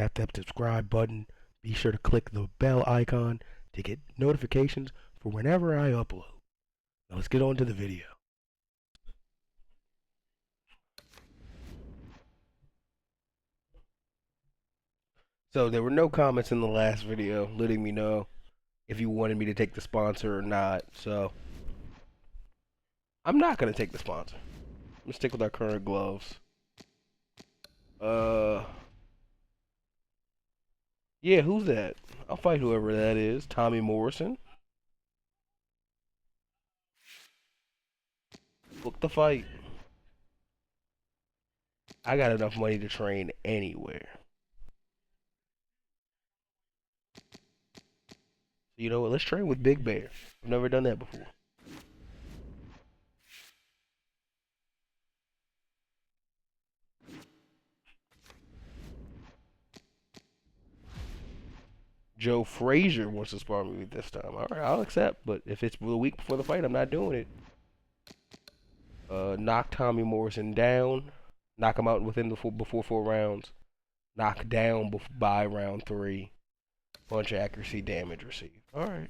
Tap that subscribe button. Be sure to click the bell icon to get notifications for whenever I upload. Now let's get on to the video. So there were no comments in the last video letting me know if you wanted me to take the sponsor or not. So I'm not gonna take the sponsor. I'm gonna stick with our current gloves. Yeah, who's that? I'll fight whoever that is. Tommy Morrison. Book the fight. I got enough money to train anywhere. You know what? Let's train with Big Bear. I've never done that before. Joe Frazier wants to spar me this time. All right, I'll accept. But if it's the week before the fight, I'm not doing it. Knock Tommy Morrison down. Knock him out within the before 4 rounds. Knock down by round 3. Punch accuracy, damage received. All right.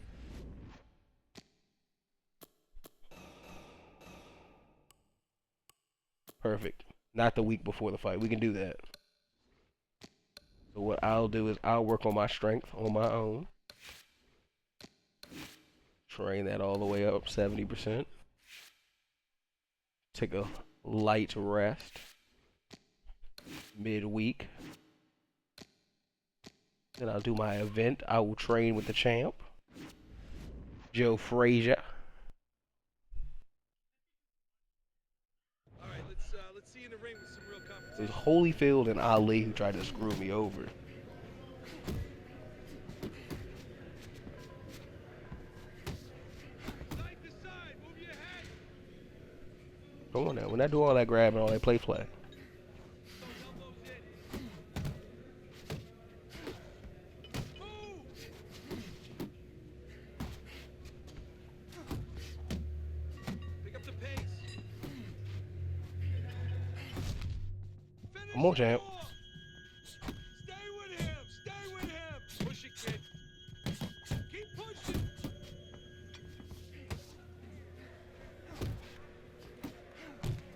Perfect. Not the week before the fight. We can do that. So what I'll do is I'll work on my strength on my own. Train that all the way up 70%. Take a light rest midweek. Then I'll do my event. I will train with the champ, Joe Frazier. All right, let's see you in the ring with some real competition. It was Holyfield and Ali who tried to screw me over. Side to side, move your head. Come on now. When I do all that grabbing, all that play. Those elbows in. Move. Pick up the pace. Finish Come on, champ. him off. Stay with him. Stay with him. Push it, kid. Keep pushing.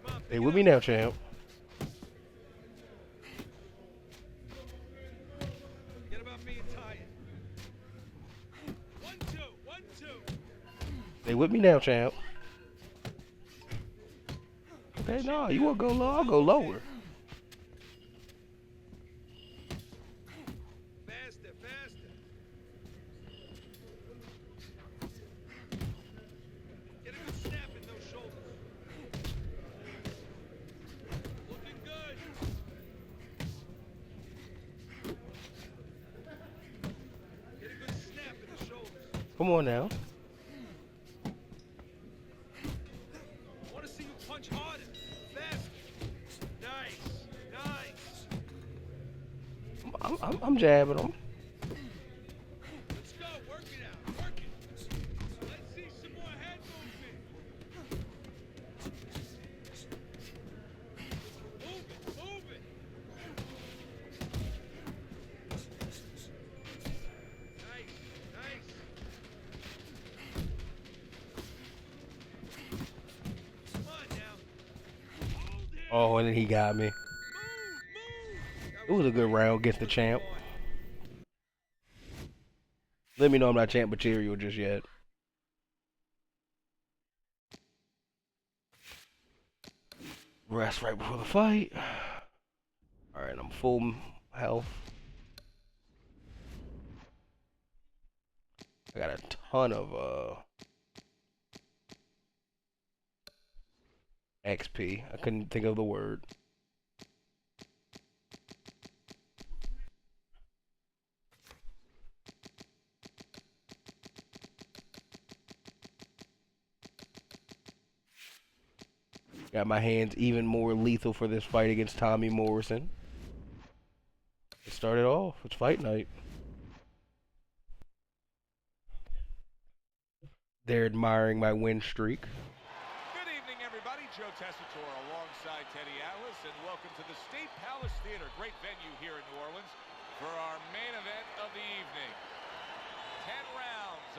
Come on, Hey, pick with it me up. now, champ. Forget about being tired. 1, 2, 1, 2. Hey, with me now, champ. Hey, no, you want to go low? I'll go lower. Faster, faster. Get a good snap in those shoulders. Looking good. Get a good snap in the shoulders. Come on now. I want to see you punch harder. Faster. Nice. Nice. I'm jabbing him. Let's go. Work it out. Work it. Let's see some more head movement. Move it. Nice. Come on now. Hold it. Oh, and then he got me. Move. It was a good round against the champ. Let me know I'm not champ material just yet. Rest right before the fight. Alright, I'm full health. I got a ton of XP. I couldn't think of the word. Got my hands even more lethal for this fight against Tommy Morrison. It started off. It's fight night. They're admiring my win streak. Good evening, everybody. Joe Tessitore alongside Teddy Atlas, and welcome to the State Palace Theater, great venue here in New Orleans, for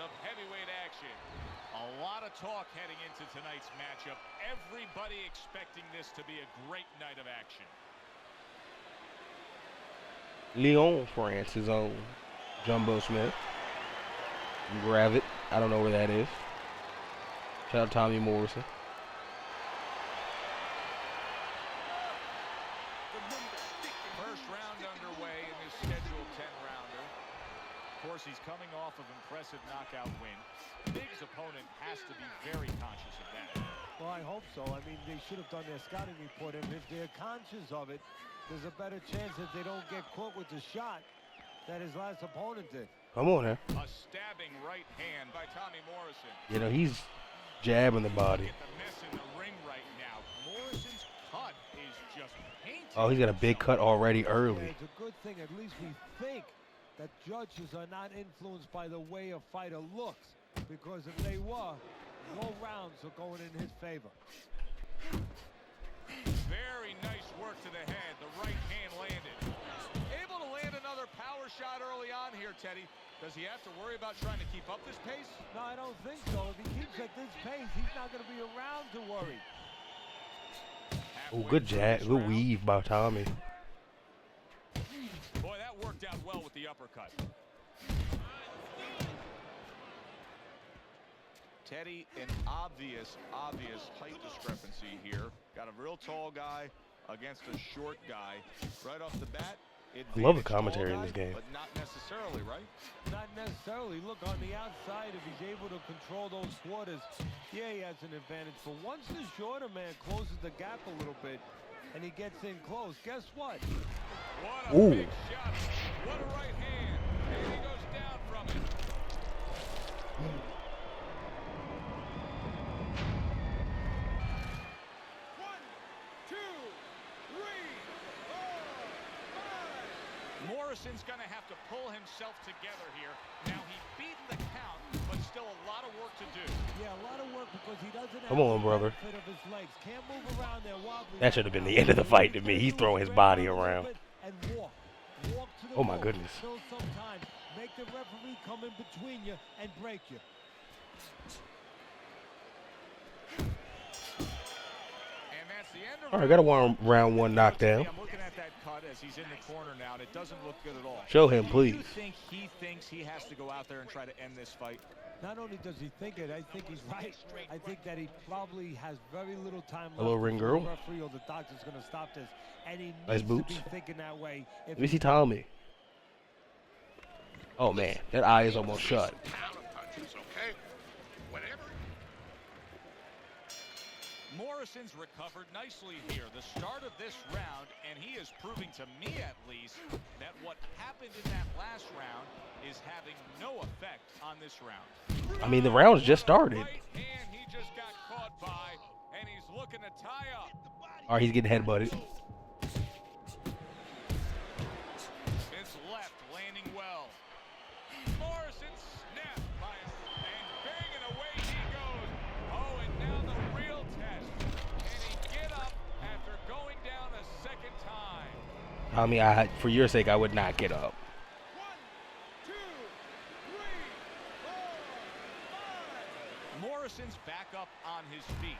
of heavyweight action. A lot of talk heading into tonight's matchup. Everybody expecting this to be a great night of action. Lyon, France, his own Jumbo Smith. Grab it. I don't know where that is. Shout out Tommy Morrison. First round underway in this scheduled 10-rounder. Of course, he's coming off of impressive knockout win. Big's opponent has to be very conscious of that. Well, I hope so. I mean, they should have done their scouting report, and if they're conscious of it, there's a better chance that they don't get caught with the shot that his last opponent did. Come on now. A stabbing right hand by Tommy Morrison. You know, he's jabbing the body. Get the mess in the ring right now. Morrison's cut is just painted. Oh, he's got a big cut already early. Yeah, it's a good thing. At least we think that judges are not influenced by the way a fighter looks, because if they were, no rounds are going in his favor. Very nice work to the head. The right hand landed. Able to land another power shot early on here, Teddy. Does he have to worry about trying to keep up this pace? No, I don't think so. If he keeps at this pace, he's not going to be around to worry. Oh, good jab. Good weave by Tommy. Boy, that worked out well with the uppercut. Teddy, an obvious height discrepancy here. Got a real tall guy against a short guy. Right off the bat, I love the commentary in this game. But not necessarily, right? Not necessarily. Look, on the outside, if he's able to control those quarters, yeah, he has an advantage. But once the shorter man closes the gap a little bit and he gets in close, guess what? What a big shot. What a right hand. And he goes down from it. Morrison's going to have to pull himself together here. Now, he beat the count, but still a lot of work to do. Yeah, a lot of work because he doesn't have Come on, brother. the benefit of his legs. Can't move around there wobbly. That should have been the end of the fight to me. He's throwing his body around. And walk. Walk to the Oh, my goal. goodness. Still some time. Make the referee come in between you and break you. And that's the end of All right, got a round one knockdown. I'm looking at that cut as he's in the corner now, and it doesn't look good at all. Show him, Do please. you think he thinks he has to go out there and try to end this fight? Not only does he think it, I think he's right. I think that he probably has very little time left. Hello, ring before girl. the referee or the doctor's going to stop this, and he Nice needs boots. to be thinking that way. If Let me see Tommy. Oh, man. That eye is almost shut. Morrison's recovered nicely here. The start of this round, and he is proving to me at least that what happened in that last round is having no effect on this round. I mean, the round's just started. Right hand he just got caught by, and he's looking to tie up. All right, he's getting headbutted. His left landing well. Morrison snapped by him, and banging away he goes. Oh, and now the real test. Can he get up after going down a second time? Tommy, for your sake, I would not get up. 1, 2, 3, 4, 5. Morrison's back up on his feet.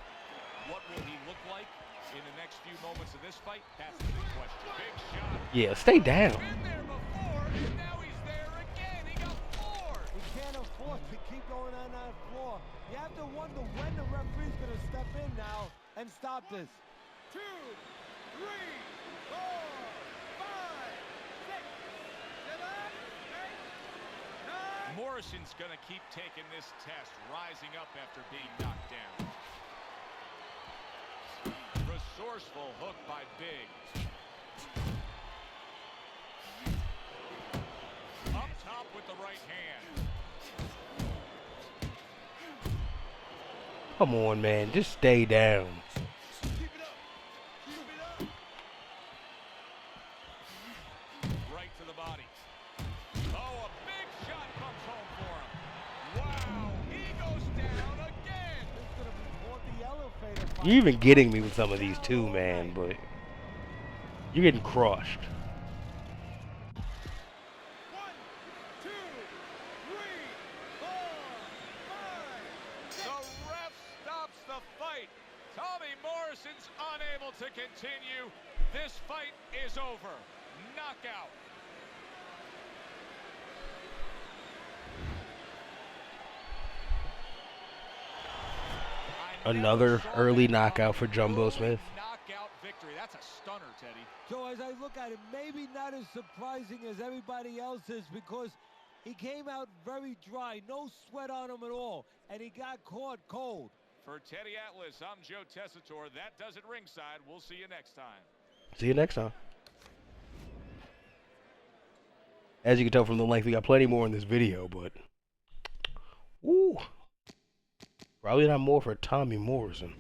What will he look like in the next few moments of this fight? That's the big question. Big shot. Yeah, stay down. Been there before, and now he's there again. He got floored. He can't afford to keep going on that floor. You have to wonder when the referee's going to step in now and stop this. 2, 3, 4, 5, 6, 7, 8, 9. Morrison's going to keep taking this test, rising up after being knocked down. Resourceful hook by Big. Up top with the right hand. Come on, man. Just stay down. Keep it up. Keep it up. Right to the body. Oh, a big shot comes home for him. Wow, he goes down again. It's going to be more the elevator fight. You're even getting me with some of these too, man, but you're getting crushed. 1, 2, 3, 4, Tommy Morrison's unable to continue. This fight is over. Knockout. Another early knockout for Jumbo Smith. Knockout victory. That's a stunner, Teddy. So as I look at it, maybe not as surprising as everybody else's because he came out very dry, no sweat on him at all, and he got caught cold. For Teddy Atlas, I'm Joe Tessitore. That does it ringside. We'll see you next time. See you next time. As you can tell from the length, we got plenty more in this video, but woo, probably not more for Tommy Morrison.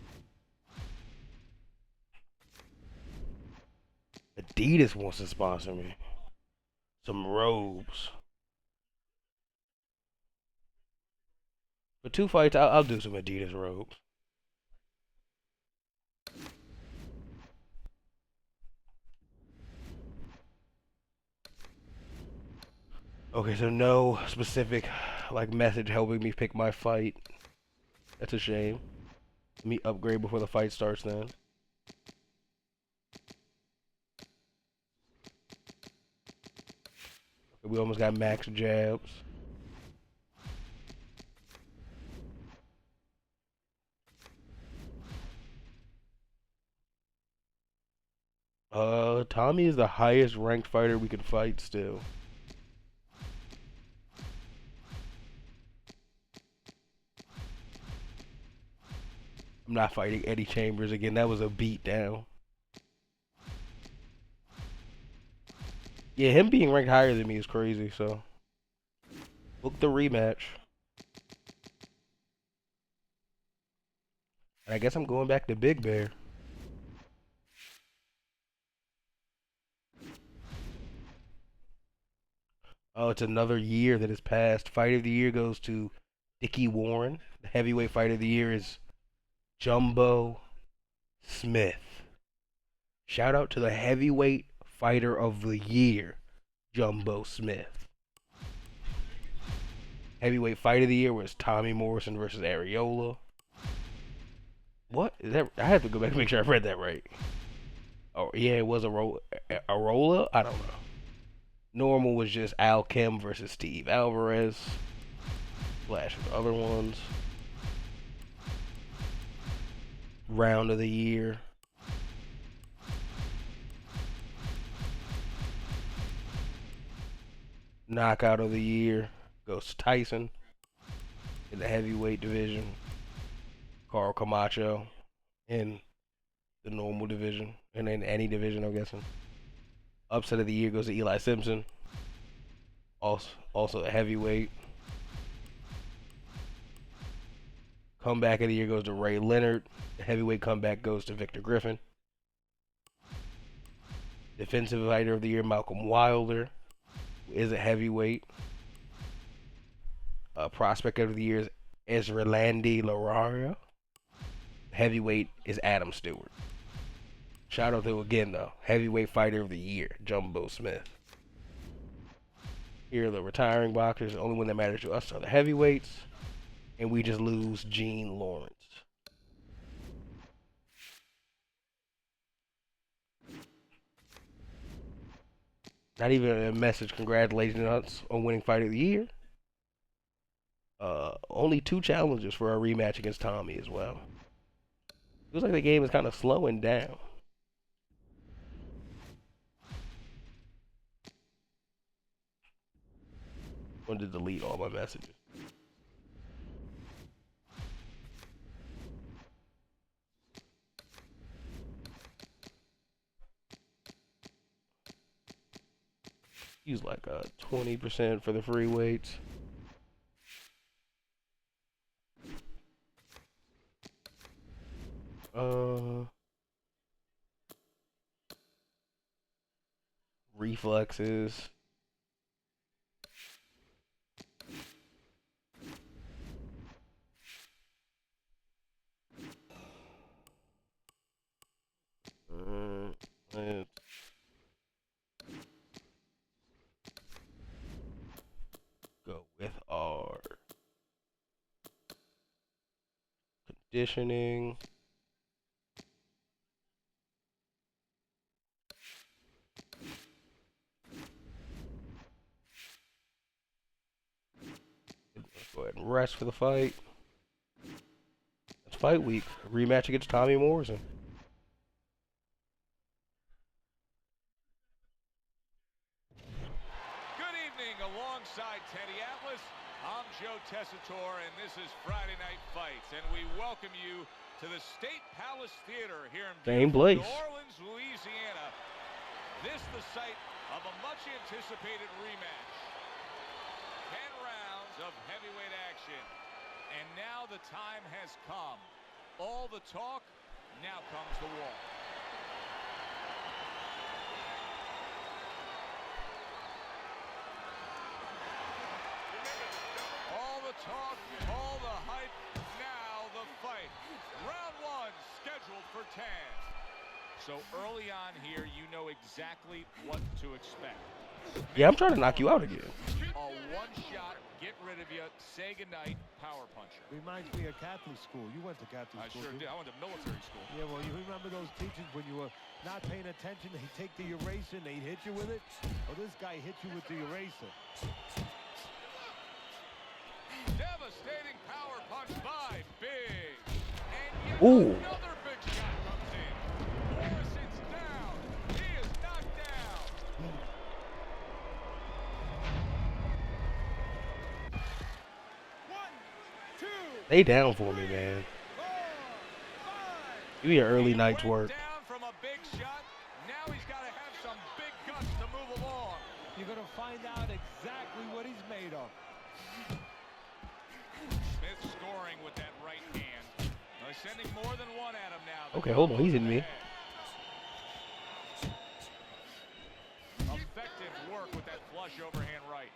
Adidas wants to sponsor me. Some robes. For 2 fights, I'll do some Adidas robes. Okay, so no specific like message helping me pick my fight. That's a shame. Let me upgrade before the fight starts then. We almost got max jabs. Tommy is the highest ranked fighter we can fight still. I'm not fighting Eddie Chambers again. That was a beat down. Yeah, him being ranked higher than me is crazy, so book the rematch. And I guess I'm going back to Big Bear. Oh, it's another year that has passed. Fight of the year goes to Dickie Warren. The heavyweight fight of the year is Jumbo Smith. Shout out to the heavyweight fighter of the year, Jumbo Smith. Heavyweight fight of the year was Tommy Morrison versus Areola. What is that? I have to go back and make sure I read that right. Oh yeah, it was Areola. I don't know. Normal was just Al Kim versus Steve Alvarez. Flash of the other ones. Round of the year. Knockout of the year goes to Tyson in the heavyweight division. Carl Camacho in the normal division. And in any division, I'm guessing. Upset of the year goes to Eli Simpson. Also a heavyweight. Comeback of the year goes to Ray Leonard. The heavyweight comeback goes to Victor Griffin. Defensive fighter of the year, Malcolm Wilder, who is a heavyweight. Prospect of the year is Ezra Landy Lararia. Heavyweight is Adam Stewart. Shout out to again though, heavyweight fighter of the year, Jumbo Smith. Here are the retiring boxers. The only one that matters to us are the heavyweights, and we just lose Gene Lawrence. Not even a message congratulating us on winning fight of the year. Only 2 challenges for our rematch against Tommy as well. Feels like the game is kind of slowing down. I wanted to delete all my messages. Use like 20% for the free weights. Reflexes. Let's go with our conditioning. getting rest for the fight. It's fight week. Rematch against Tommy Morrison. Good evening alongside Teddy Atlas. I'm Joe Tessitore, and this is Friday Night Fights. And we welcome you to the State Palace Theater here in Same beautiful place. New Orleans, Louisiana. This the site of a much-anticipated rematch. 10 rounds of heavyweight action. And now the time has come. All the talk, now comes the walk. All the talk, all the hype, now the fight. Round one, scheduled for 10. So early on here, you know exactly what to expect. Yeah, I'm trying to knock you out again. A one-shot, get rid of you, say goodnight, power puncher. Reminds me of Catholic school. You went to Catholic I school. sure did. I went to military school. Yeah, well, you remember those teachers when you were not paying attention? They'd take the eraser and they'd hit you with it. Well, this guy hit you with the eraser. Devastating power punch by Big. And yet Ooh. another big shot comes in. Morrison's down. He is knocked down. They down for me, man. Give me an early night's work. Down from a big shot. Now he's got to have some big guts to move along. You're going to find out exactly what he's made of. Smith scoring with that right hand. Now he's sending more than one at him now. Okay, hold on. He's hitting me. Effective work with that flush overhand right.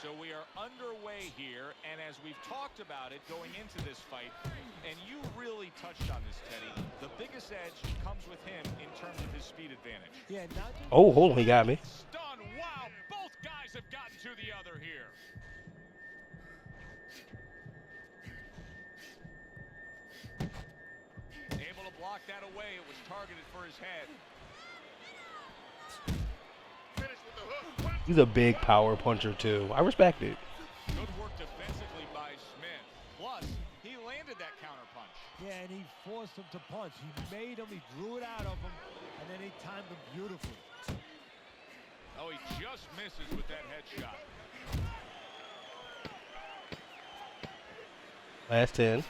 So we are underway here, and as we've talked about it going into this fight, and you really touched on this, Teddy, the biggest edge comes with him in terms of his speed advantage. Yeah, not just Oh, hold on. He got me. Stun, wow, both guys have gotten to the other here. Able to block that away, it was targeted for his head. He's a big power puncher, too. I respect it. Good work defensively by Smith. Plus, he landed that counter punch. yeah, and he forced him to punch. He made him, he drew it out of him, and then he timed him beautifully. Oh, he just misses with that headshot. Last 10.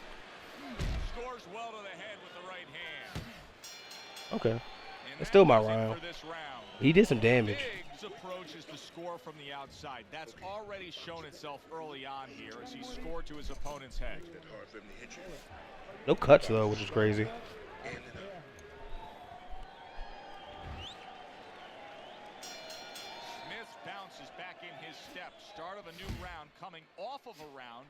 Scores well to the head with the right hand. Okay. And It's still that my does it round. for this round. He did some damage. Biggs' approach is to score from the outside. That's already shown itself early on here as he scored to his opponent's head. No cuts, though, which is crazy. Smith bounces back in his step. Start of a new round coming off of a round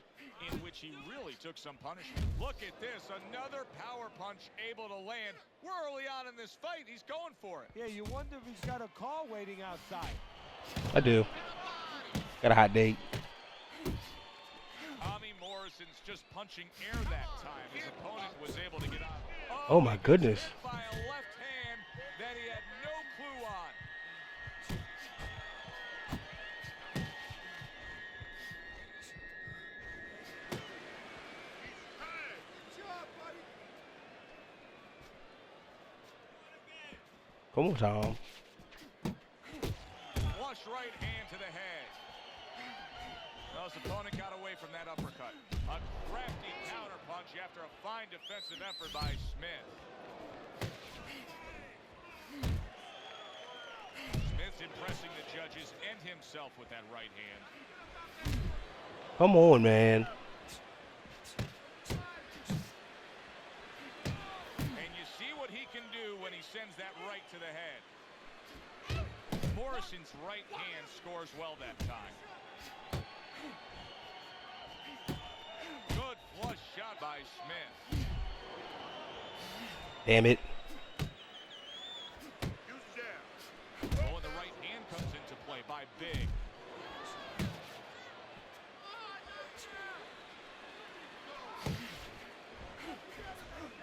in which he really took some punishment. Look at this, another power punch able to land. We're early on in this fight. He's going for it. Yeah, you wonder if he's got a car waiting outside. I do. Got a hot date. Tommy Morrison's just punching air that time. His opponent was able to get out. Oh, my goodness. Hit by a left hand that he had no clue on. Come on, Tom. Flush right hand to the head. Well, his opponent got away from that uppercut. A crafty counter punch after a fine defensive effort by Smith. Smith's impressing the judges and himself with that right hand. Come on, man. And you see what he can do when he sends that right to the head. Morrison's right hand scores well that time. Good flush shot by Smith. Damn it. Oh, and the right hand comes into play by Big.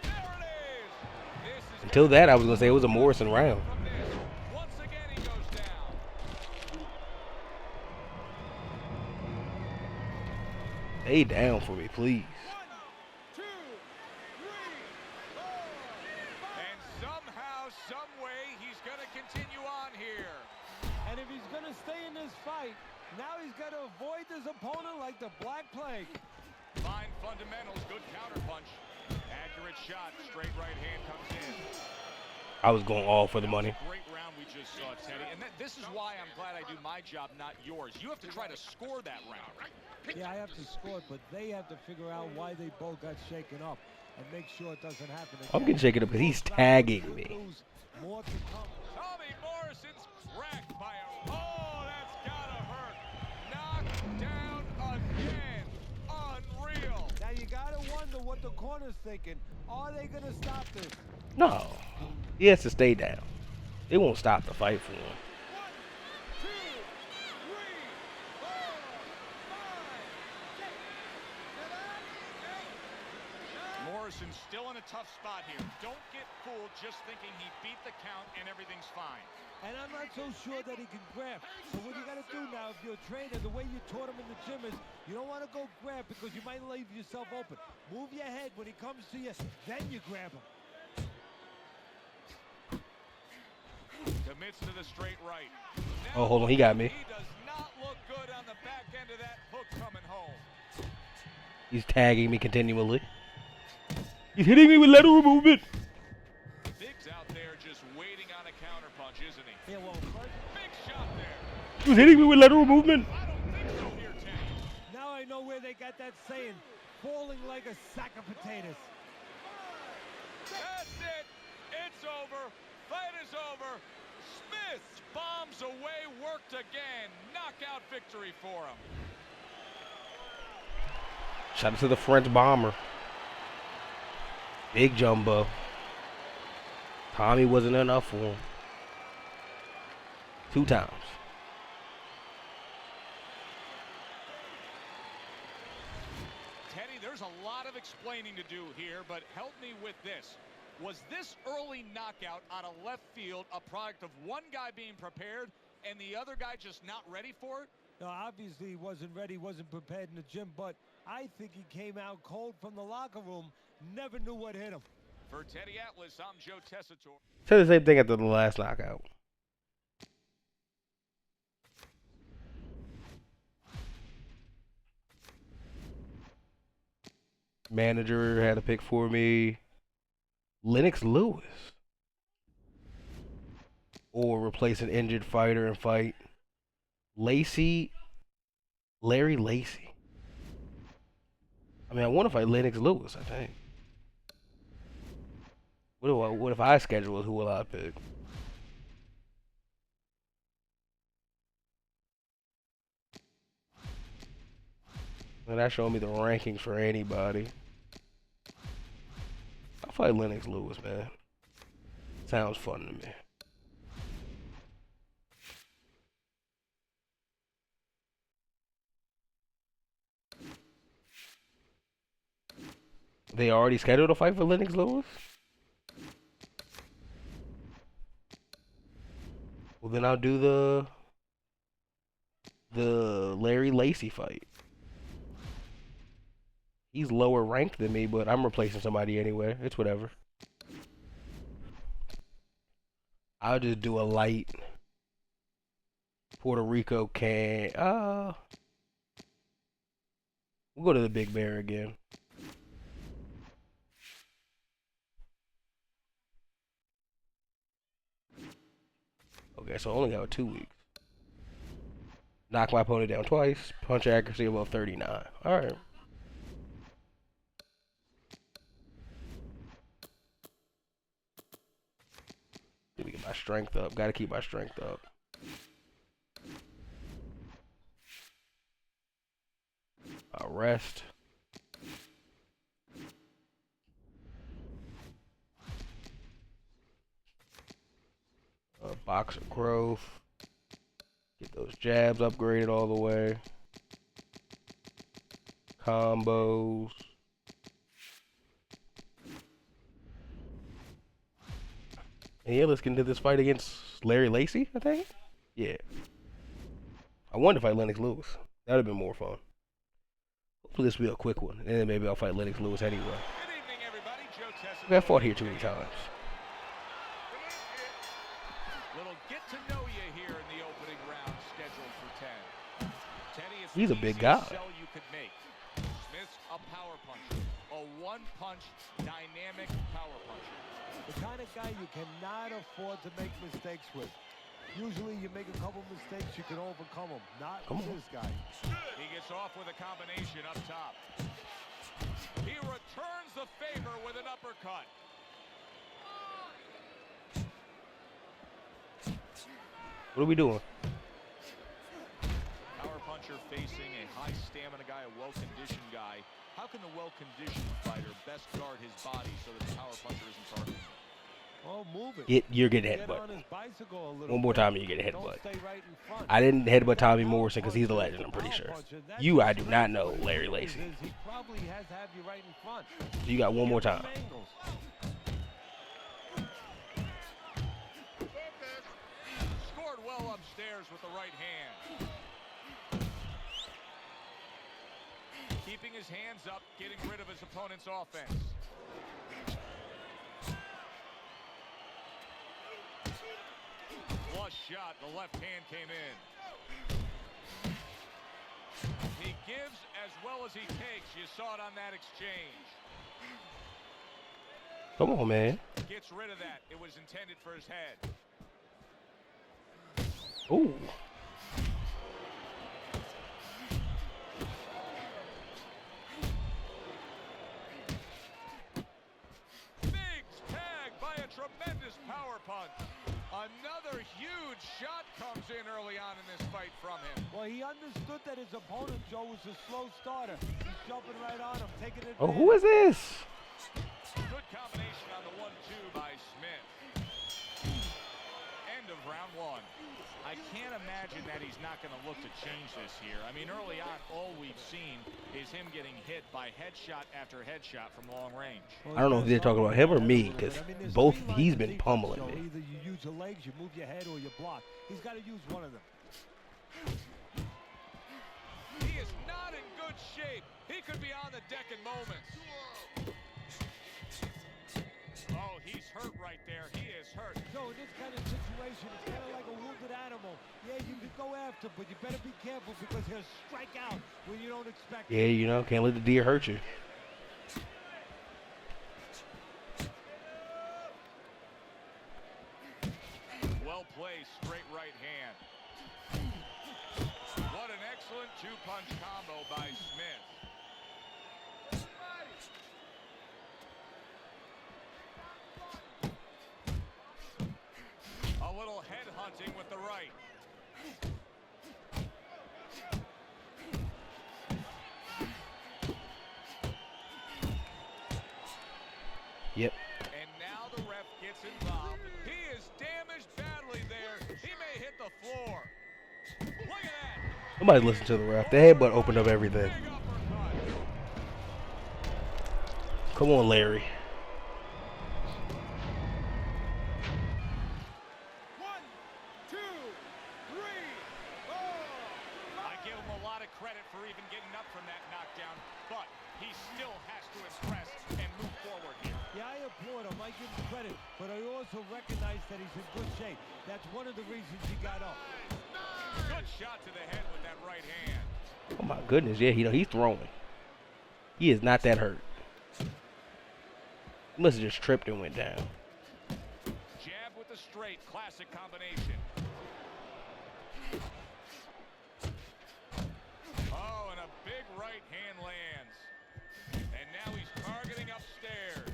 There it is. This is Until that, I was going to say it was a Morrison round. from this. Once again, he goes down. Stay down for me, please. And somehow, some way, he's going to continue on here. And if he's going to stay in this fight, now he's got to avoid his opponent like the Black Plague. Fine fundamentals, good counterpunch. Accurate shot, straight right hand comes in. I was going all for the money. Great round we just saw, Teddy. And this is why I'm glad I do my job, not yours. You have to try to score that round. Yeah, I have to score it, but they have to figure out why they both got shaken up and make sure it doesn't happen again. I'm getting shaken up because he's tagging me. More to come. Tommy Morrison's cracked by a... Oh, that's gotta hurt. Knocked down again. Unreal. Now you gotta wonder what the corner's thinking. Are they gonna stop this? No. He has to stay down. They won't stop the fight for him. 1, 2, 3, 4, 5, 6, 7, 8, 9. Morrison's still in a tough spot here. Don't get fooled just thinking he beat the count and everything's fine. And I'm not so sure that he can grab. So what you got to do now, if you're a trainer, the way you taught him in the gym is you don't want to go grab because you might leave yourself open. Move your head when he comes to you, then you grab him. Commits to the straight right. Oh, hold on, he got me. He does not look good on the back end of that hook coming home. He's tagging me continually. He's hitting me with lateral movement. Big's out there just waiting on a counterpunch, isn't he? Yeah, well, Big shot there. He's hitting me with lateral movement. I don't think so here, Teddy. now I know where they got that saying, falling like a sack of potatoes. That's it. It's over. Fight is over. Smith bombs away, worked again. Knockout victory for him. Shout out to the French bomber. Big Jumbo. Tommy wasn't enough for him. 2 times. Teddy, there's a lot of explaining to do here, but help me with this. Was this early knockout out of left field a product of one guy being prepared and the other guy just not ready for it? No, obviously he wasn't ready, wasn't prepared in the gym, but I think he came out cold from the locker room, never knew what hit him. For Teddy Atlas, I'm Joe Tessitore. Said the same thing after the last knockout. Manager had a pick for me. Lennox Lewis. Or replace an injured fighter and fight Larry Lacey. I mean, I want to fight Lennox Lewis, I think. What if I schedule it? Who will I pick? And that showed me the rankings for anybody. I'll fight Lennox Lewis, man. Sounds fun to me. They already scheduled a fight for Lennox Lewis? Well, then I'll do the Larry Lacey fight. He's lower ranked than me, but I'm replacing somebody anyway. It's whatever. I'll just do a light Puerto Rico can. We'll go to the Big Bear again. Okay, so I only got 2 weeks. Knock my opponent down twice. Punch accuracy above 39. Alright. Let me get my strength up. Gotta keep my strength up. I'll rest. Boxer growth. Get those jabs upgraded all the way. Combos. And yeah, let's get into this fight against Larry Lacey, I think. Yeah. I wanted to fight Lennox Lewis. That would have been more fun. Hopefully this will be a quick one, and then maybe I'll fight Lennox Lewis anyway. Good evening, everybody. Joe Tessitore. I fought here too many times. Little get to know you here in the opening round, scheduled for 10. Teddy, it's He's a the big easiest guy. sell you could make. Smith's a power puncher, a one-punch, dynamic power puncher. The kind of guy you cannot afford to make mistakes with. Usually you make a couple mistakes, you can overcome them. Not with this guy. He gets off with a combination up top. He returns the favor with an uppercut. What are we doing? Power puncher facing a high stamina guy, a well-conditioned guy. How can the well-conditioned fighter best guard his body so that the power puncher isn't targeting him? Oh, move it. You're getting Get on headbutt. his bicycle a little One more bit. time and you get a Don't headbutt. stay right in front. I didn't headbutt Tommy That Morrison because he's a power legend, I'm puncher, pretty sure. power puncher, that's You, his I do not strength. know, What he Larry knows Lacey. is He probably has to have you right in front. So you got one more Get time. some angles. Scored well upstairs with the right hand. Keeping his hands up, getting rid of his opponent's offense. Flush shot, the left hand came in. He gives as well as he takes. You saw it on that exchange. Come on, man. Gets rid of that. It was intended for his head. Ooh. Biggs tagged by a tremendous power punch. Another huge shot comes in early on in this fight from him. Well, he understood that his opponent, Joe, was a slow starter. He's jumping right on him, taking it. Oh, who is this? Good combination on the 1-2 by Smith. End of round one. I can't imagine that he's not going to look to change this here. I mean, early on, all we've seen is him getting hit by headshot after headshot from long range. I don't know if they're talking about him or me, because there's both, three lines he's of been defense, pummeling Joe. me. Either you use your legs, you move your head, or you block. He's got to use one of them. He is not in good shape. He could be on the deck in moments. Oh, he's hurt right there. He is hurt. So in this kind of situation, it's kind of like a wounded animal. Yeah, you can go after, but you better be careful because he'll strike out when you don't expect it. Yeah, you know, can't let the deer hurt you. Well placed, straight right hand. What an excellent two-punch combo by Smith. A little head hunting with the right. Yep. And now the ref gets involved. He is damaged badly there. He may hit the floor. Look at that. Somebody listen to the ref. The headbutt opened up everything. Big uppercut. Come on, Larry. 1, 2, 3, 4. I give him a lot of credit for even getting up from that knockdown, but he still has to impress and move forward here. Yeah, I applaud him. I give him credit, but I also recognize that he's in good shape. That's one of the reasons he got up. Good shot to the head with that right hand. Oh my goodness, yeah, he's throwing. He is not that hurt. He must have just tripped and went down. Jab with the straight, classic combination. Oh, and a big right hand lands. And now he's targeting upstairs.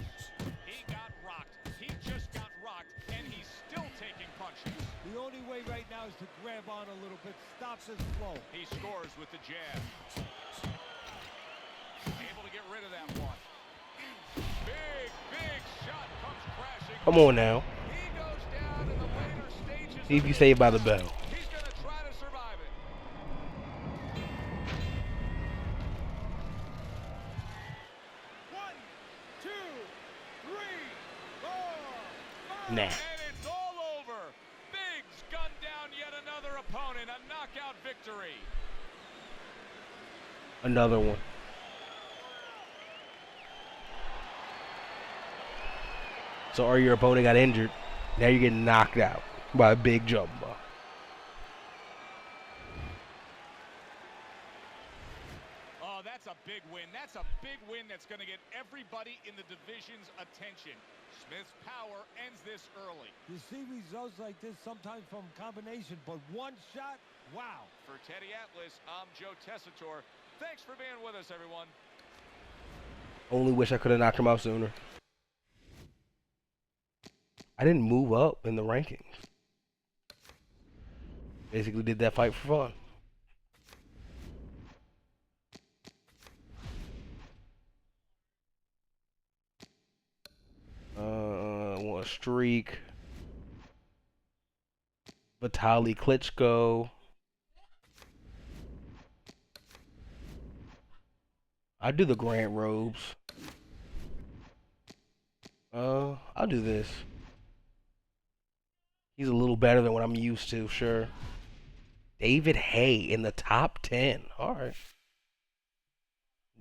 He got rocked. He just got rocked, and he's still taking punches. The only way right now is to grab on a little bit, stop this flow. He scores with the jab. Able to get rid of that one. Big shot comes crashing. Come on now. He goes down in the later stages. See if you saved by the bell. He's going to try to survive it. 1, 2, 3, 4, 5. Nah. And it's all over. Biggs gunned down yet another opponent. A knockout victory. Another one. So, or your opponent got injured. Now you're getting knocked out by a big jump ball. Oh, that's a big win. That's a big win that's going to get everybody in the division's attention. Smith's power ends this early. You see results like this sometimes from combination, but one shot, wow. For Teddy Atlas, I'm Joe Tessitore. Thanks for being with us, everyone. Only wish I could have knocked him out sooner. I didn't move up in the rankings. Basically did that fight for fun. I want a streak. Vitaly Klitschko. I do the Grant robes. I'll do this. He's a little better than what I'm used to, sure. David Hay in the top 10. Alright.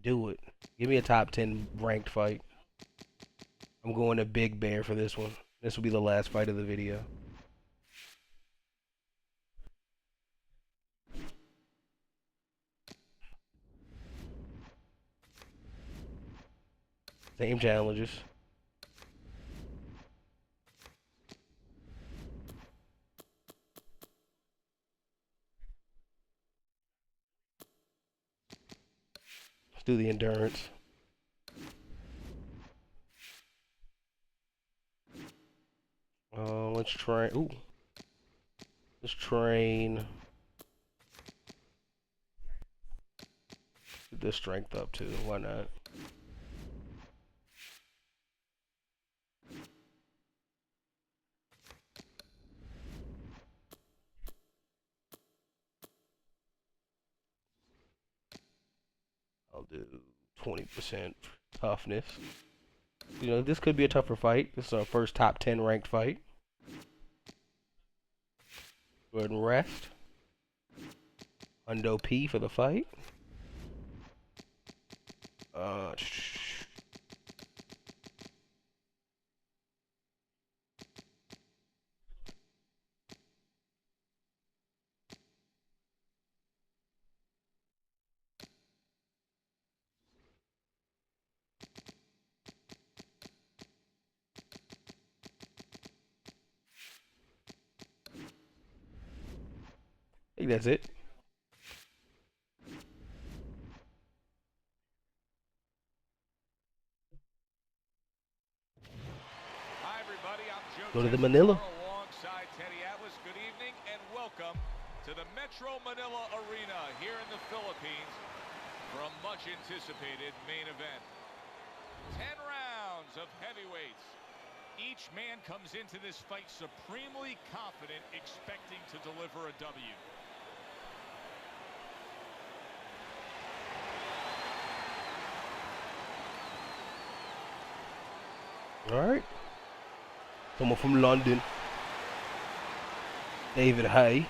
Do it. Give me a top 10 ranked fight. I'm going to Big Bear for this one. This will be the last fight of the video. Same challenges. Let's do the endurance. Let's train. Ooh. Let's train. Get this strength up too. Why not? I'll do 20% toughness. You know, this could be a tougher fight. This is our first top 10 ranked fight. Go ahead and rest. Hundo P for the fight. I think that's it. Hi, everybody. I'm Joe Go to the Tessitore Manila. alongside Teddy Atlas. Good evening and welcome to the Metro Manila Arena here in the Philippines for a much-anticipated main event. 10 rounds of heavyweights. Each man comes into this fight supremely confident, expecting to deliver a W. Alright. Someone from London. David Hay.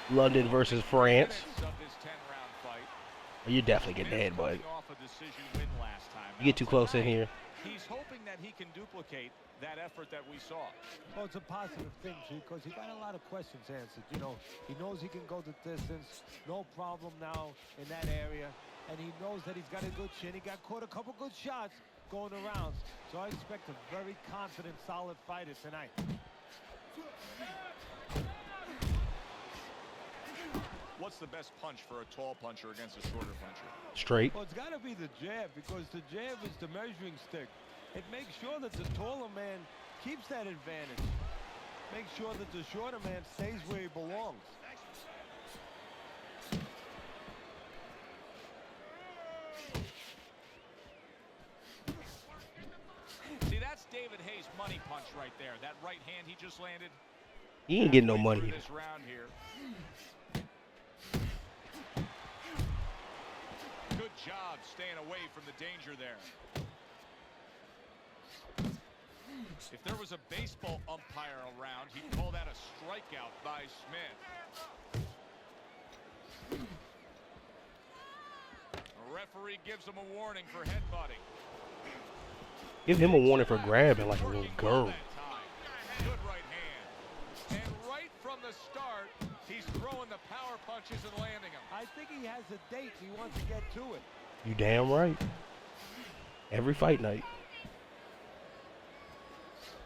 London versus France. Oh, you're definitely getting ahead, bud. You get too close in here. He's hoping that he can duplicate that effort that we saw. Well, it's a positive thing, because he got a lot of questions answered. You know, he knows he can go the distance, no problem now in that area, and he knows that he's got a good chin. He got caught a couple good shots going around, so I expect a very confident, solid fighter tonight. What's the best punch for a tall puncher against a shorter puncher? Straight. Well, it's got to be the jab, because the jab is the measuring stick. It makes sure that the taller man keeps that advantage. Make sure that the shorter man stays where he belongs. See, that's David Hay's money punch right there. That right hand he just landed. He ain't getting no money. This round here. Good job staying away from the danger there. If there was a baseball umpire around, he'd call that a strikeout by Smith. A referee gives him a warning for headbutting. Give him a warning for grabbing like a little Working well girl. that time. Good right hand. And right from the start, he's throwing the power punches and landing them. I think he has a date. He wants to get to it. You damn right. Every fight night.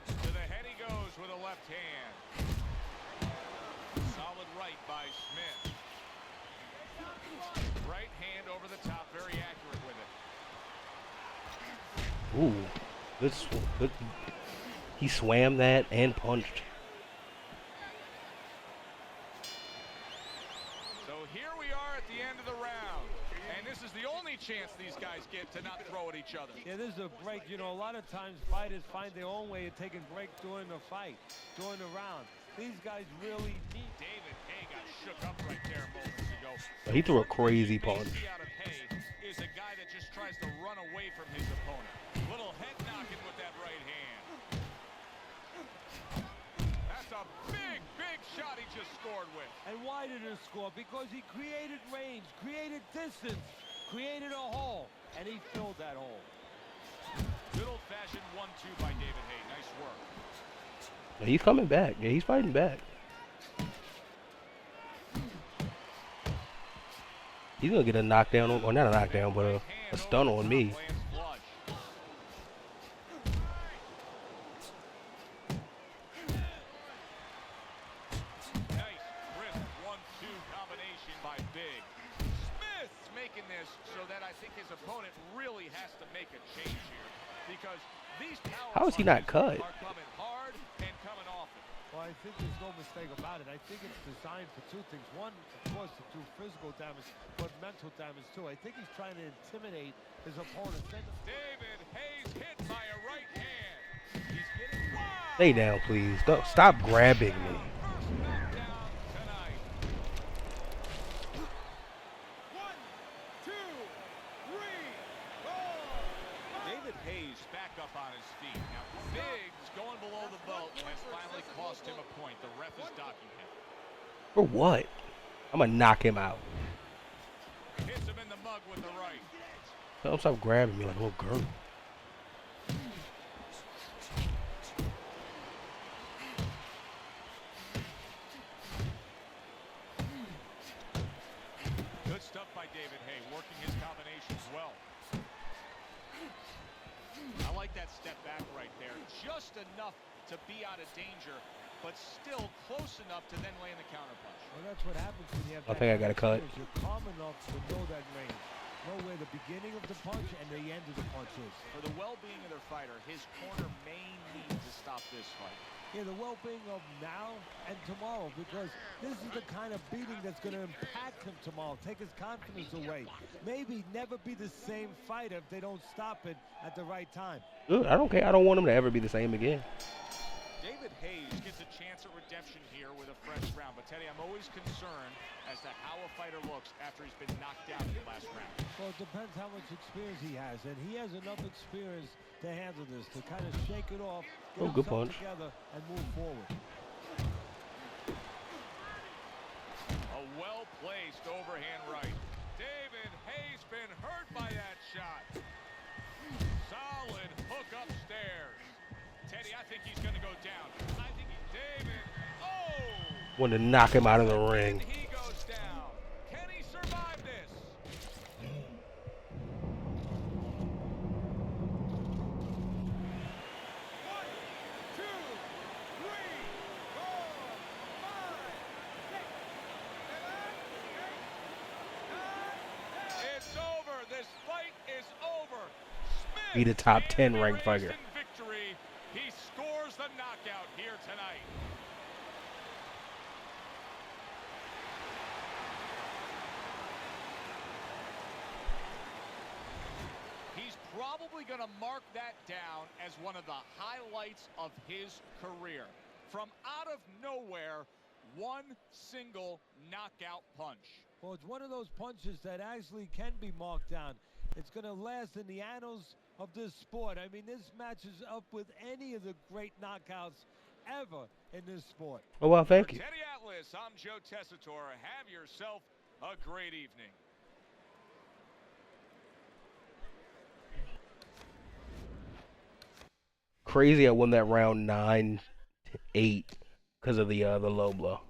To the head he goes with a left hand. Solid right by Smith. Right hand over the top, very accurate with it. Ooh. Good. He swam that and punched. So here we are at the end of the round. And this is the only chance these guys get to not throw at each other. Yeah, this is a break. You know, a lot of times fighters find their own way of taking breaks during the fight, during the round. These guys really need. David Hay got shook up right there moments ago. He threw a crazy punch. Out of Hay is a guy that just tries to run away from his opponent. Little head knocking with that right hand. That's a big, big shot he just scored with. And why did he score? Because he created range, created distance, created a hole, and he filled that hole. Good old-fashioned 1-2 by David Hay. Nice work. Yeah, he's coming back. Yeah, he's fighting back. He's gonna get a knockdown, or not a knockdown, but a stun on me. Nice, crisp 1-2 combination by Big. Smith's making this so that I think his opponent really has to make a change here, because these power How is he not cut? are coming hard and coming often. Well, I think there's no mistake about it. I think it's designed for two things. One, of course, to do physical damage, but mental damage, too. I think he's trying to intimidate his opponent. David Hayes hit by a right hand. He's getting wild. Stay down, please. Stop grabbing me. First knockdown tonight. 1, 2, 3, 4. David Hayes back up on his feet. Now, Biggs going below the belt has finally cost him a point. The ref is docking him. For what? I'm gonna knock him out. Hits him in the mug with the right. Don't stop grabbing me like a little girl. Good stuff by David Hay, working his combinations well. I like that step back right there. Just enough to be out of danger, but still close enough to then land the counterpunch. Well, that's what happens when you have I think I got a cut. You're calm enough to know that range. Know where the beginning of the punch and the end of the punch is. For the well-being of their fighter, his corner may need to stop this fight. Yeah, the well-being of now and tomorrow, because this is the kind of beating that's going to impact him tomorrow, take his confidence away. Maybe never be the same fighter if they don't stop it at the right time. Good. I don't care. I don't want him to ever be the same again. David Hayes gets a chance at redemption here with a fresh round. But, Teddy, I'm always concerned as to how a fighter looks after he's been knocked down in the last round. Well, it depends how much experience he has, and he has enough experience to handle this, to kind of shake it off, get good himself punch. together, and move forward. A well-placed overhand right. David Hayes been hurt by that shot. Solid hook upstairs. Teddy, I think he's going to go down. I think David, Wanted to knock him out of the ring. he goes down. Can he survive this? 1, 2, 3, 4, 5, 6, 7, 8, 9. It's over. This fight is over. Smith Be the top 10 and ranked fighter. in victory. He scores the knockout here tonight. He's probably going to mark that down as one of the highlights of his career. From out of nowhere, one single knockout punch. Well, it's one of those punches that actually can be marked down. It's going to last in the annals of this sport. I mean, this matches up with any of the great knockouts ever in this sport. Oh, well, thank For you. Teddy Atlas, I'm Joe Tessitore. Have yourself a great evening. crazy I won that round 9-8 because of the low blow.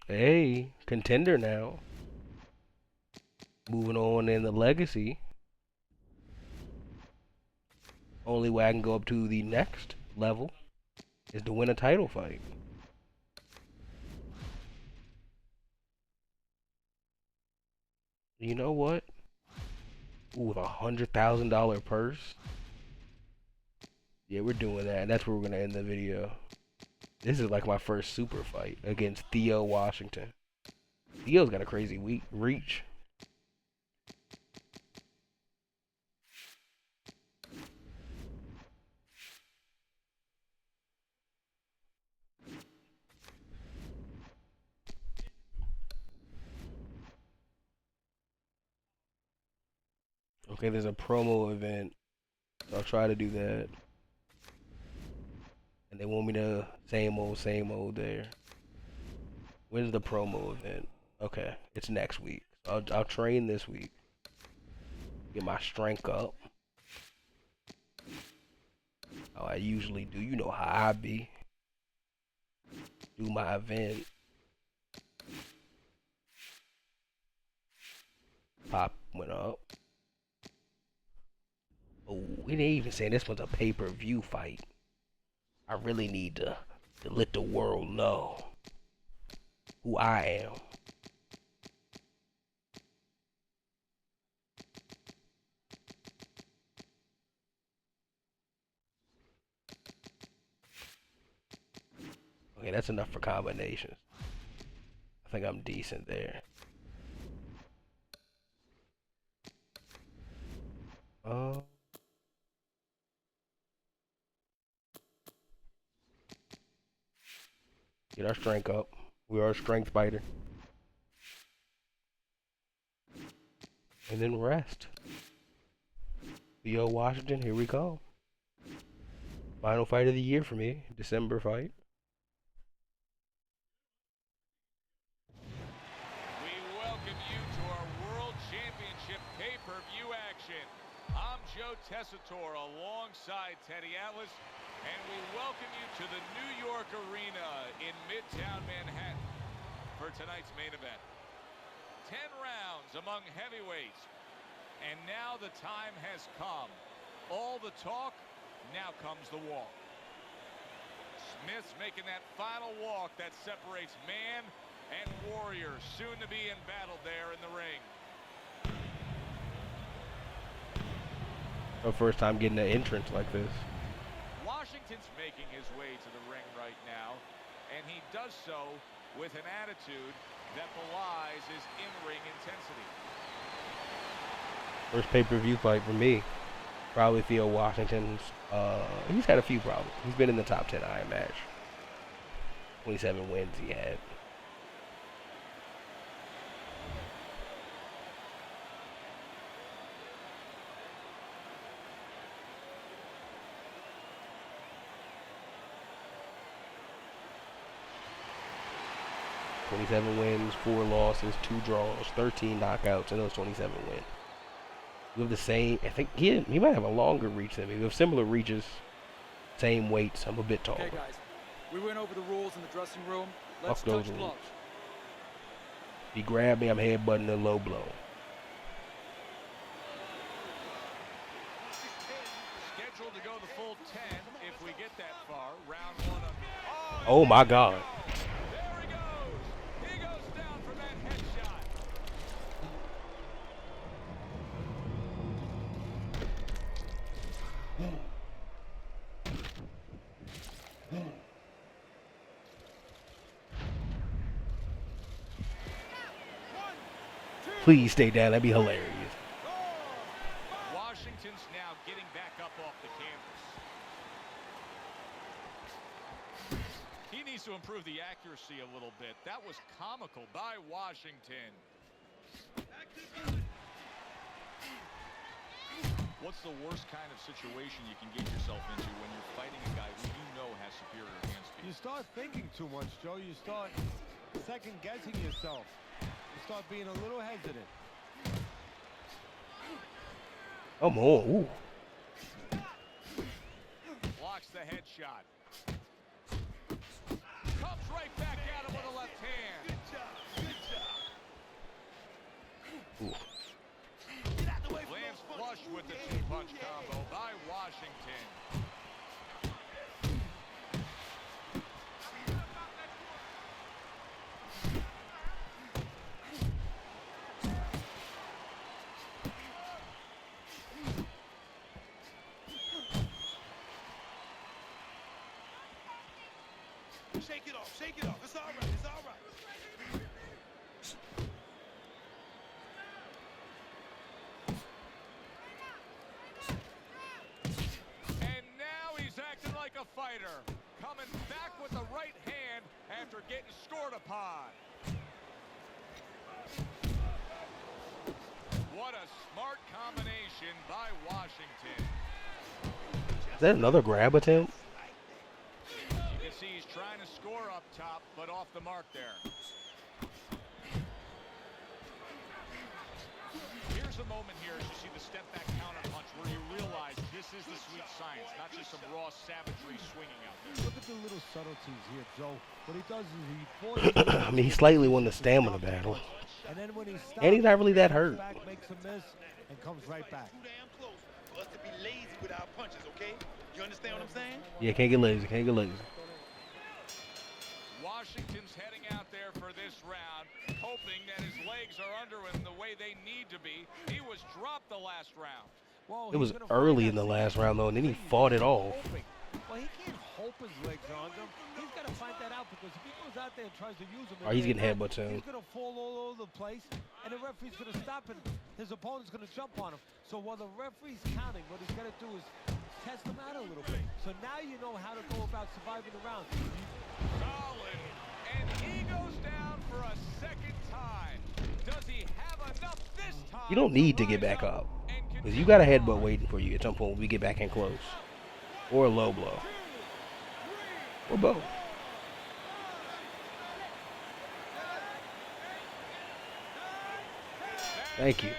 Hey, contender now. Moving on in the legacy. Only way I can go up to the next level is to win a title fight. You know what? Ooh, with $100,000 purse. Yeah, we're doing that, and that's where we're gonna end the video. This is like my first super fight against Theo Washington. Theo's got a crazy reach. Okay, there's a promo event. So I'll try to do that. And they want me to same old there. When's the promo event? Okay, it's next week. I'll train this week. Get my strength up. How I usually do. You know how I be. Do my event. Pop went up. Oh, we didn't even say this was a pay-per-view fight. I really need to let the world know who I am. Okay, that's enough for combinations. I think I'm decent there. Get our strength up. We are a strength fighter. And then rest. Theo Washington, here we go. Final fight of the year for me. December fight. We welcome you to our World Championship pay-per-view action. I'm Joe Tessitore alongside Teddy Atlas, and we welcome you to the New York Arena in Midtown Manhattan for tonight's main event. 10 rounds among heavyweights, and now the time has come. All the talk, now comes the walk. Smith's making that final walk that separates man and warrior, soon to be in battle there in the ring. My first time getting an entrance like this. Washington's making his way to the ring right now, and he does so with an attitude that belies his in-ring intensity. First pay-per-view fight for me. Probably Theo Washington's. He's had a few problems. He's been in the top 10 Iron match. 27 wins he had. "27 wins, 4 losses, 2 draws, 13 knockouts in those 27 wins." We have the same. I think he might have a longer reach than me. We have similar reaches, same weights. I'm a bit taller. Okay, guys, we went over the rules in the dressing room. Let's Fuck those touch rules. gloves. If he grabbed me, I'm headbutting a low blow. Scheduled to go the full 10 if we get that far. Round 1 of... Oh my God. There he goes. He goes down for that headshot. Please stay down. That'd be hilarious. Washington's now getting back up off the canvas. He needs to improve the accuracy a little bit. That was comical by Washington. What's the worst kind of situation you can get yourself into when you're fighting a guy who you know has superior hand speed? You start thinking too much, Joe. You start second-guessing yourself. You start being a little hesitant. Come on. Ooh. the headshot. Comes right back at him with a left hand. Good job. Good job. Ooh. Lands flush with the two-punch combo by Washington. Shake it off. Shake it off. It's all right. It's all right. And now he's acting like a fighter. Coming back with the right hand after getting scored upon. What a smart combination by Washington. Is that another grab attempt? You can see he's trying to score up top, but off the mark there. Here's a moment here as you see the step back counter punch where you realize this is the sweet science, not just some raw savagery swinging out there. Look at the little subtleties here, Joe. What he does is he forces I mean, he slightly won the stamina battle. and then when he stops, And he's not really that hurt. back, makes a miss, and comes right back. Too damn close for us to be lazy with our punches, okay? You understand what I'm saying? Yeah, can't get lazy. Can't get lazy. Washington's heading out there for this round, hoping that his legs are under him the way they need to be. He was dropped the last round. Well, It was he's gonna early find in the that last same round, though, and then he thing. fought it off. Hoping. Well, he can't hope his legs are under him. He's got to find that out because if he goes out there and tries to use them, Oh, he's getting headbutt soon. He's going to fall all over the place, and the referee's going to stop, and his opponent's going to jump on him. So while the referee's counting, what he's got to do is test him out a little bit. So now you know how to go about surviving the round. Solid. And he goes down for a second time. Does he have enough this time? You don't need to get back up. Because you got a headbutt waiting for you at some point when we get back in close. Or a low blow. Or both. Thank you.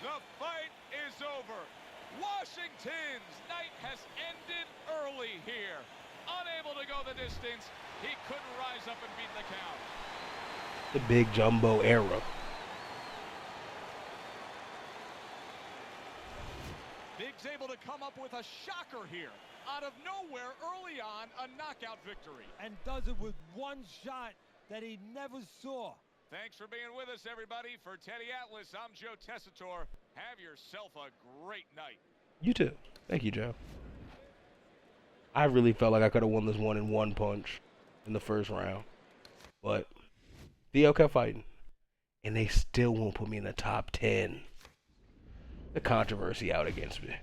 The fight is over. Washington's night has ended early here. Unable to go the distance, he couldn't rise up and beat the count. The big jumbo era. Big's able to come up with a shocker here. Out of nowhere, early on, a knockout victory. And does it with one shot that he never saw. Thanks for being with us, everybody. For Teddy Atlas, I'm Joe Tessitore. Have yourself a great night. You too. Thank you, Joe. I really felt like I could have won this one in one punch in the first round. But Theo kept fighting. And they still won't put me in the top 10. The controversy out against me.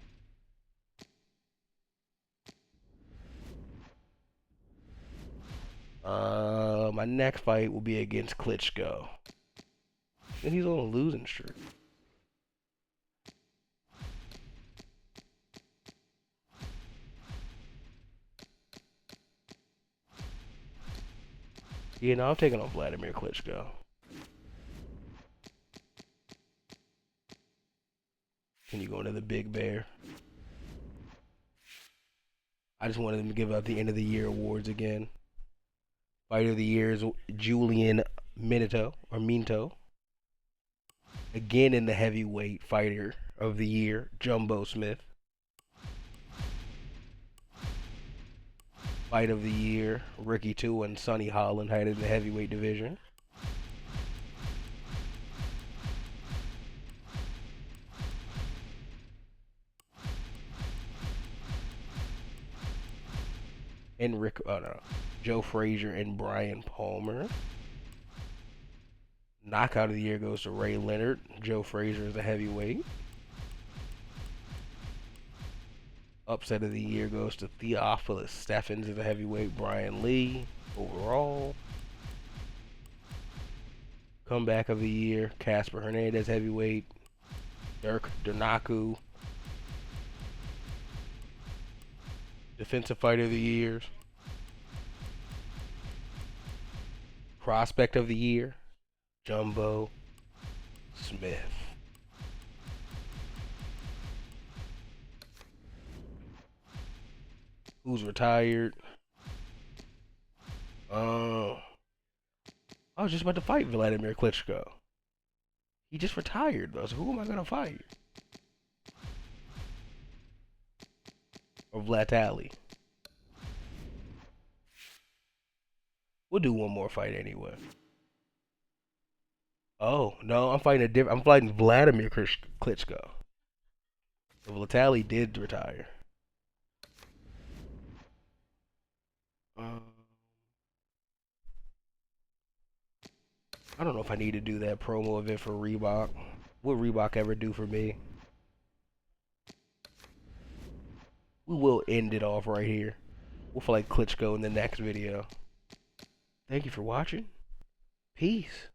My next fight will be against Klitschko. And he's on a losing streak. Yeah, no, I'm taking on Vladimir Klitschko. Can you go into the Big Bear? I just wanted them to give out the end of the year awards again. Fighter of the year is Julian Minto. Again in the heavyweight fighter of the year, Jumbo Smith. Fight of the year, Ricky 2 and Sonny Holland had in the heavyweight division. And Joe Frazier and Brian Palmer. Knockout of the year goes to Ray Leonard. Joe Frazier is a heavyweight. Upset of the year goes to Theophilus Steffens as a heavyweight. Brian Lee overall. Comeback of the year, Casper Hernandez heavyweight. Dirk Dernaku. Defensive fighter of the year. Prospect of the year, Jumbo Smith. Who's retired? I was just about to fight Vladimir Klitschko. He just retired though, so who am I gonna fight? Or Vlatali. We'll do one more fight anyway. Oh no, I'm fighting I'm fighting Vladimir Klitschko. So Vlatali did retire. I don't know if I need to do that promo event for Reebok. What Reebok ever do for me? We will end it off right here. We'll fight Klitschko in the next video. Thank you for watching. Peace.